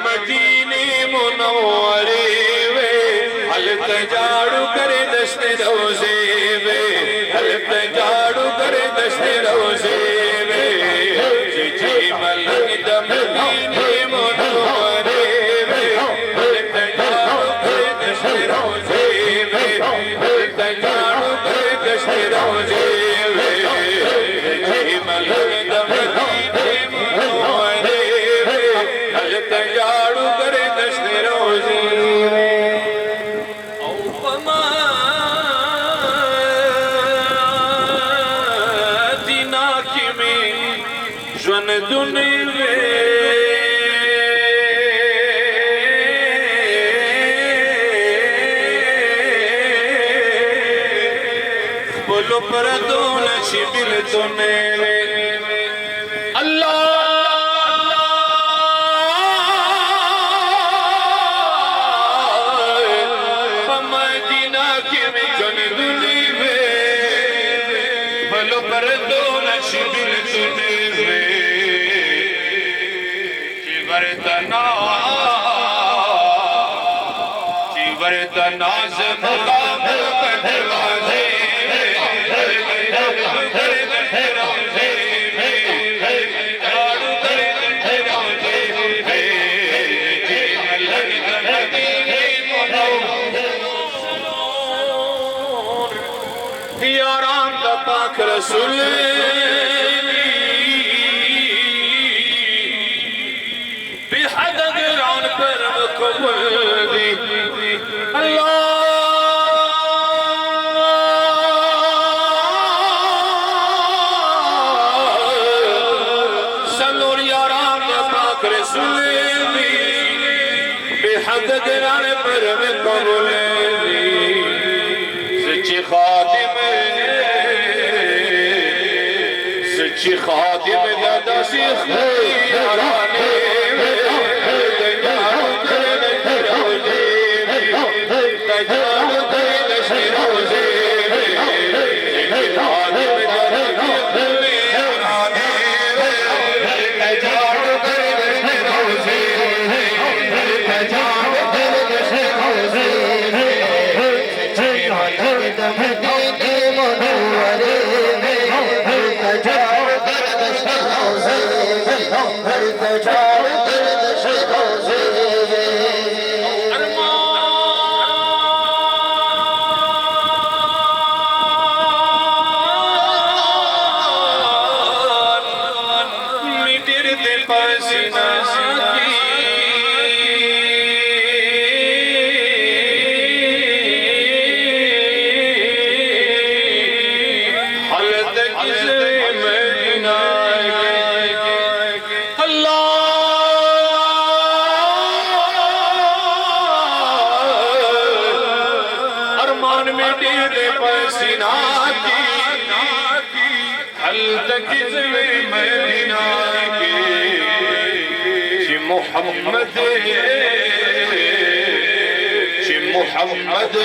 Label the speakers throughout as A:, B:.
A: मदीने मुनव्वरे वे हल तजाड़ू करे दश्त रोज़े वे हल तजाड़ू करे दश्त रोज़े वे जी मलंग द मदीने मुनव्वरे वे हल तजाड़ू करे दश्त रोज़े वे हल तजाड़ू करे दश्त रोज़े वे जी मलंग द मदीने मुनव्वरे वे हल तजाड़ू करे दश्त रोज़े जन दुनिया बोलो पर दो नशिबिल तो मेरे अल्लाह मदीना के में जन दुनिया बोलो पर दो नशिबिल तो मेरे जीवरतना मुकाम दरवाजे याराम का पाक रसूल सच्ची खादिम दादा सिख याराने मोहम्मद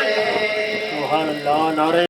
A: सुभान अल्लाह नारे